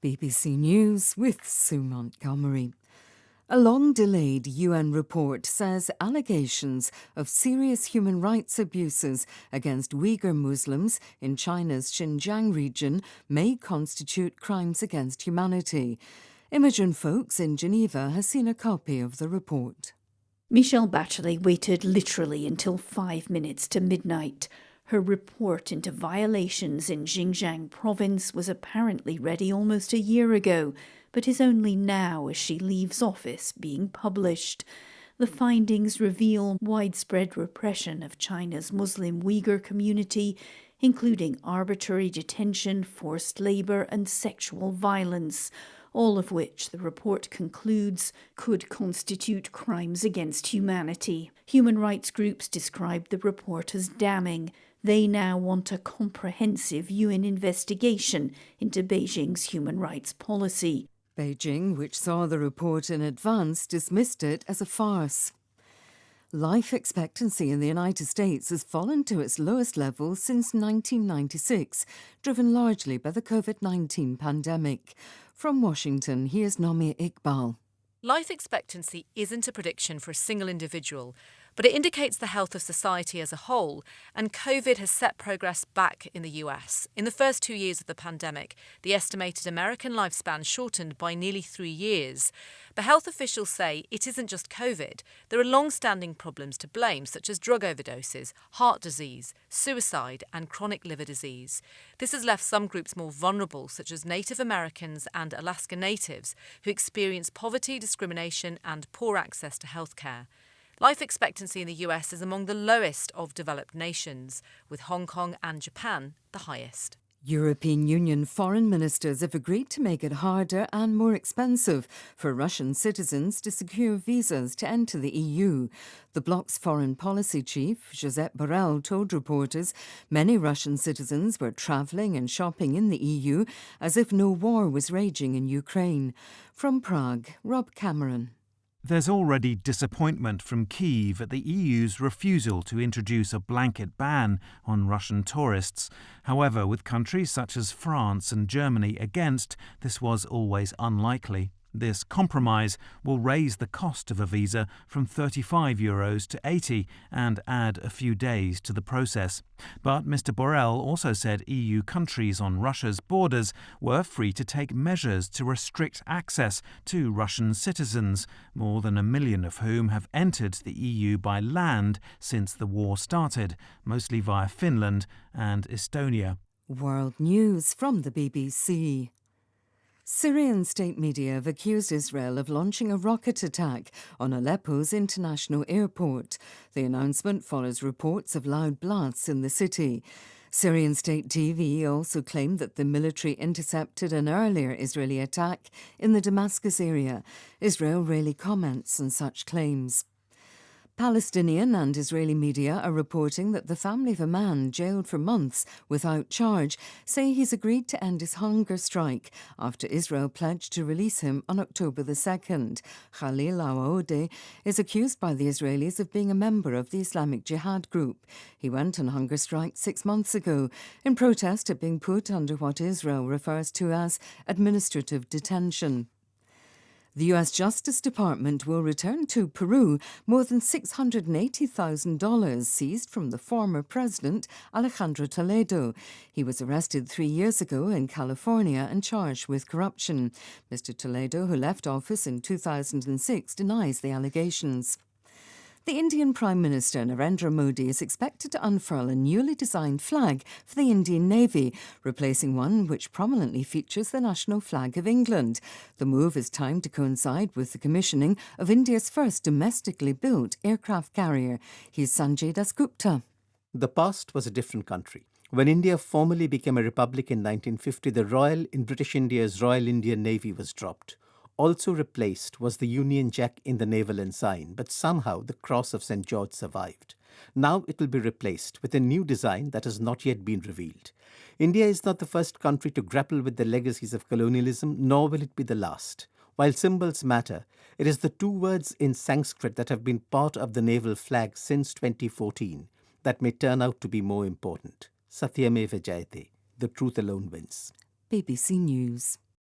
BBC News with Sue Montgomery. A long-delayed UN report says allegations of serious human rights abuses against Uyghur Muslims in China's Xinjiang region may constitute crimes against humanity. Imogen Folks in Geneva has seen a copy of the report. Michelle Bachelet waited literally until 5 minutes to midnight. Her report into violations in Xinjiang province was apparently ready almost a year ago, but is only now, as she leaves office, being published. The findings reveal widespread repression of China's Muslim Uyghur community, including arbitrary detention, forced labour and sexual violence, all of which, the report concludes, could constitute crimes against humanity. Human rights groups described the report as damning. They now want a comprehensive UN investigation into Beijing's human rights policy. Beijing, which saw the report in advance, dismissed it as a farce. Life expectancy in the United States has fallen to its lowest level since 1996, driven largely by the COVID-19 pandemic. From Washington, here's Nomia Iqbal. Life expectancy isn't a prediction for a single individual, but it indicates the health of society as a whole, and COVID has set progress back in the US. In the first 2 years of the pandemic, the estimated American lifespan shortened by nearly 3 years. But health officials say it isn't just COVID. There are long-standing problems to blame, such as drug overdoses, heart disease, suicide, and chronic liver disease. This has left some groups more vulnerable, such as Native Americans and Alaska Natives, who experience poverty, discrimination, and poor access to healthcare. Life expectancy in the US is among the lowest of developed nations, with Hong Kong and Japan the highest. European Union foreign ministers have agreed to make it harder and more expensive for Russian citizens to secure visas to enter the EU. The bloc's foreign policy chief, Josep Borrell, told reporters many Russian citizens were travelling and shopping in the EU as if no war was raging in Ukraine. From Prague, Rob Cameron. There's already disappointment from Kyiv at the EU's refusal to introduce a blanket ban on Russian tourists. However, with countries such as France and Germany against, this was always unlikely. This compromise will raise the cost of a visa from €35 to 80 and add a few days to the process. But Mr. Borrell also said EU countries on Russia's borders were free to take measures to restrict access to Russian citizens, more than 1 million of whom have entered the EU by land since the war started, mostly via Finland and Estonia. World News from the BBC. Syrian state media have accused Israel of launching a rocket attack on Aleppo's international airport. The announcement follows reports of loud blasts in the city. Syrian state TV also claimed that the military intercepted an earlier Israeli attack in the Damascus area. Israel rarely comments on such claims. Palestinian and Israeli media are reporting that the family of a man jailed for months without charge say he's agreed to end his hunger strike after Israel pledged to release him on October the 2nd. Khalil Aoude is accused by the Israelis of being a member of the Islamic Jihad group. He went on hunger strike 6 months ago in protest at being put under what Israel refers to as administrative detention. The U.S. Justice Department will return to Peru more than $680,000 seized from the former president, Alejandro Toledo. He was arrested 3 years ago in California and charged with corruption. Mr. Toledo, who left office in 2006, denies the allegations. The Indian Prime Minister Narendra Modi is expected to unfurl a newly designed flag for the Indian Navy, replacing one which prominently features the national flag of England. The move is timed to coincide with the commissioning of India's first domestically built aircraft carrier. Here's Sanjay Dasgupta. The past was a different country. When India formally became a republic in 1950, the Royal in British India's Royal Indian Navy was dropped. Also replaced was the Union Jack in the naval ensign, but somehow the Cross of St. George survived. Now it will be replaced with a new design that has not yet been revealed. India is not the first country to grapple with the legacies of colonialism, nor will it be the last. While symbols matter, it is the 2 words in Sanskrit that have been part of the naval flag since 2014 that may turn out to be more important. Satyameva Jayate. The truth alone wins. BBC News.